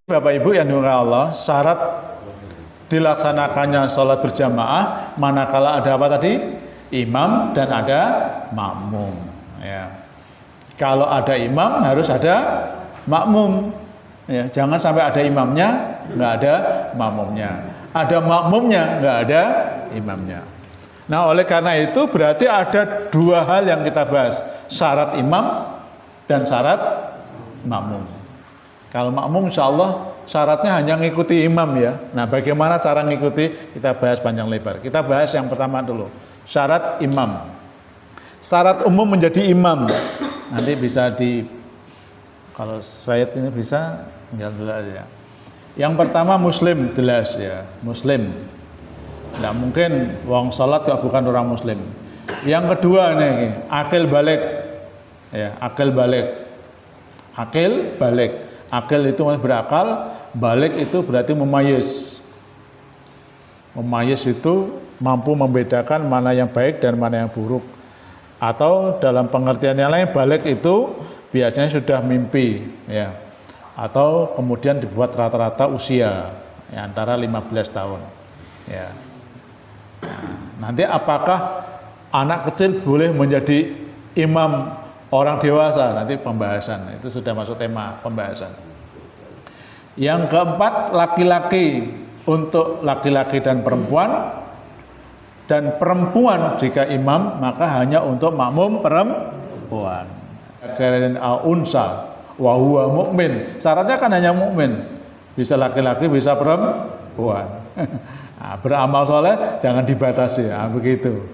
Bapak Ibu yang dimuliakan Allah, syarat dilaksanakannya sholat berjamaah manakala ada apa tadi? Imam dan ada makmum. Ya. Kalau ada imam harus ada makmum. Ya, jangan sampai ada imamnya, nggak ada makmumnya. Ada makmumnya, nggak ada imamnya. Nah, oleh karena itu berarti ada dua hal yang kita bahas, syarat imam dan syarat makmum. Kalau makmum insya Allah syaratnya hanya ngikuti imam ya. Nah, bagaimana cara ngikuti kita bahas panjang lebar. Kita bahas yang pertama dulu, syarat imam. Syarat umum menjadi imam. Nanti bisa kalau saya ini bisa tinggal dulu aja. Yang pertama muslim, jelas ya, muslim. Tidak mungkin wong salat kok bukan orang muslim. Yang kedua nih, akil balik. Ya, akil balik. Akil balik. Akil itu berakal, balik itu berarti memayus. Memayus itu mampu membedakan mana yang baik dan mana yang buruk. Atau dalam pengertian yang lain, balik itu biasanya sudah mimpi, ya. Atau kemudian dibuat rata-rata usia ya, antara 15 tahun. Ya. Nah, nanti apakah anak kecil boleh menjadi imam orang dewasa? Nanti pembahasan, itu sudah masuk tema pembahasan. Yang keempat, laki-laki. Untuk laki-laki dan perempuan jika imam maka hanya untuk makmum perempuan. Kalian unsa wa huwa mukmin. Syaratnya kan hanya mukmin. Bisa laki-laki, bisa perempuan. Nah, beramal soleh jangan dibatasi, begitu.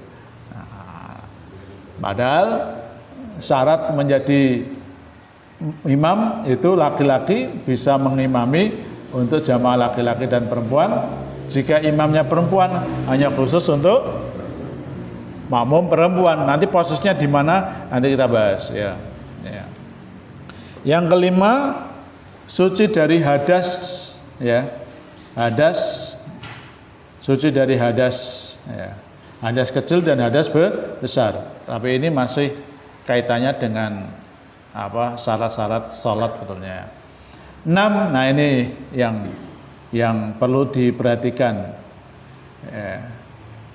Nah, padahal syarat menjadi imam itu laki-laki bisa mengimami untuk jamaah laki-laki dan perempuan. Jika imamnya perempuan hanya khusus untuk makmum perempuan. Nanti posisinya di mana nanti kita bahas ya. Ya. Yang kelima, suci dari hadas ya. Hadas, suci dari hadas ya. Hadas kecil dan hadas besar. Tapi ini masih kaitannya dengan syarat-syarat salat betulnya. 6, nah ini yang perlu diperhatikan,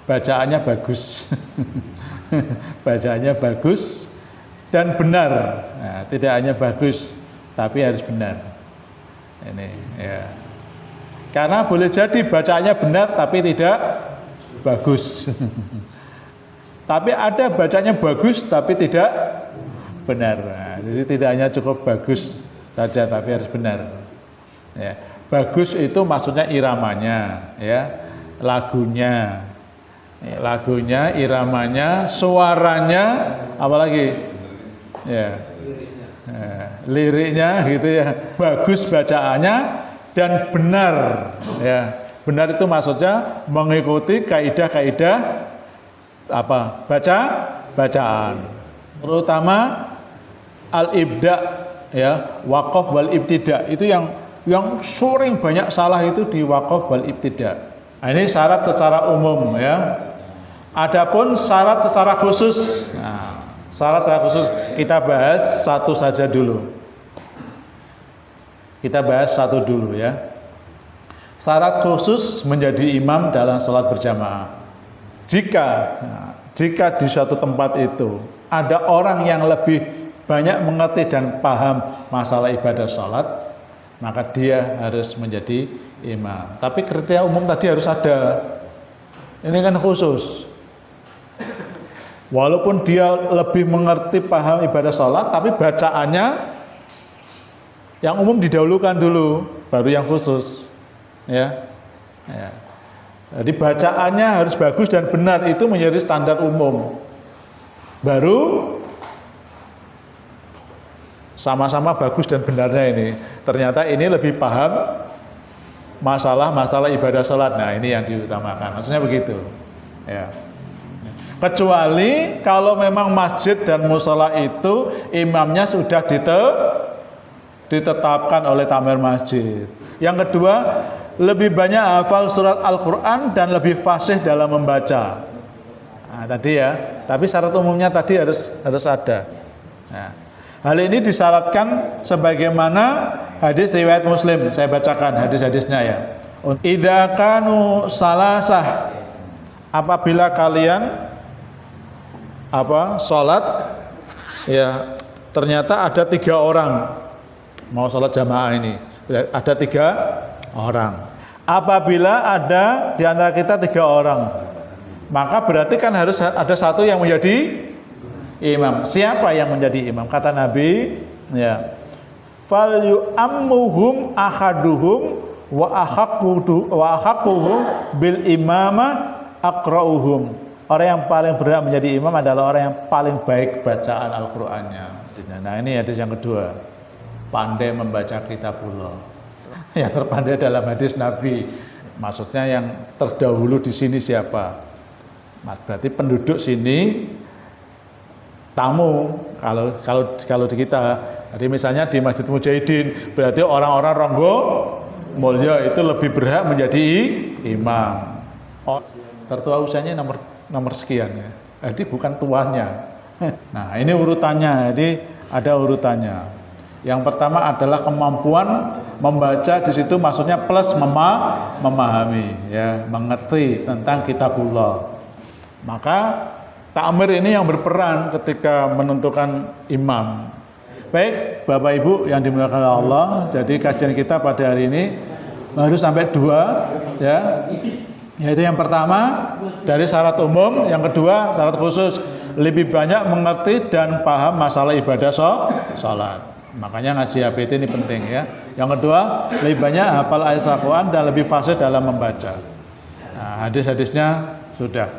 bacaannya bagus. Bacaannya bagus dan benar. Nah, tidak hanya bagus tapi harus benar. Ini ya. Karena boleh jadi bacaannya benar tapi tidak bagus. Tapi ada bacanya bagus tapi tidak benar. Nah, jadi tidak hanya cukup bagus saja tapi harus benar. Ya. Bagus itu maksudnya iramanya, ya, lagunya, iramanya, suaranya, apalagi, ya, liriknya, gitu ya. Bagus bacaannya dan benar, ya. Benar itu maksudnya mengikuti kaidah-kaidah bacaan, terutama al-ibda, ya, waqaf wal ibtida itu yang sering banyak salah itu di waqaf wal ibtida. Nah, ini syarat secara umum ya. Adapun syarat secara khusus. Nah, syarat secara khusus kita bahas satu saja dulu. Kita bahas satu dulu ya. Syarat khusus menjadi imam dalam salat berjamaah. Jika di suatu tempat itu ada orang yang lebih banyak mengerti dan paham masalah ibadah salat, maka dia harus menjadi imam. Tapi kriteria umum tadi harus ada. Ini kan khusus. Walaupun dia lebih mengerti paham ibadah sholat, tapi bacaannya yang umum didahulukan dulu, baru yang khusus. Ya. Jadi bacaannya harus bagus dan benar, itu menjadi standar umum. Baru sama-sama bagus dan benarnya ini. Ternyata ini lebih paham masalah ibadah sholat. Nah, ini yang diutamakan. Maksudnya begitu. Ya. Kecuali kalau memang masjid dan musola itu imamnya sudah ditetapkan oleh takmir masjid. Yang kedua, lebih banyak hafal surat Al-Quran dan lebih fasih dalam membaca. Nah, tadi ya. Tapi syarat umumnya tadi harus ada. Nah, hal ini disyaratkan sebagaimana hadis riwayat Muslim, saya bacakan hadis-hadisnya ya. Idza kanu salasah, apabila kalian salat ya, ternyata ada 3 orang mau salat jamaah ini, ada 3 orang. Apabila ada di antara kita 3 orang, maka berarti kan harus ada satu yang menjadi imam. Siapa yang menjadi imam? Kata Nabi, ya, fal yu'ammuhum ahaduhum wa ahaqquhum bil imama aqra'uhum. Orang yang paling berhak menjadi imam adalah orang yang paling baik bacaan Al-Qur'annya. Nah, ini hadis yang kedua. Pandai membaca kitabullah. Yang terpandai dalam hadis Nabi. Maksudnya yang terdahulu di sini siapa? Berarti penduduk sini tamu. Kalau di kita, jadi misalnya di Masjid Mujahidin, berarti orang-orang Ronggo Mulyo itu lebih berhak menjadi imam. Oh, tertua usianya nomor sekian ya. Jadi bukan tuanya. Nah, ini urutannya. Jadi ada urutannya. Yang pertama adalah kemampuan membaca, di situ maksudnya plus memahami, ya, mengerti tentang kitabullah. Maka takmir ini yang berperan ketika menentukan imam. Baik, Bapak Ibu yang dimuliakan Allah, jadi kajian kita pada hari ini baru sampai 2, ya. Yaitu yang pertama dari syarat umum, yang kedua syarat khusus, lebih banyak mengerti dan paham masalah ibadah sholat. Makanya ngaji HPT ini penting ya. Yang kedua, lebih banyak hafal ayat Al-Quran dan lebih fasih dalam membaca. Nah, hadis-hadisnya sudah.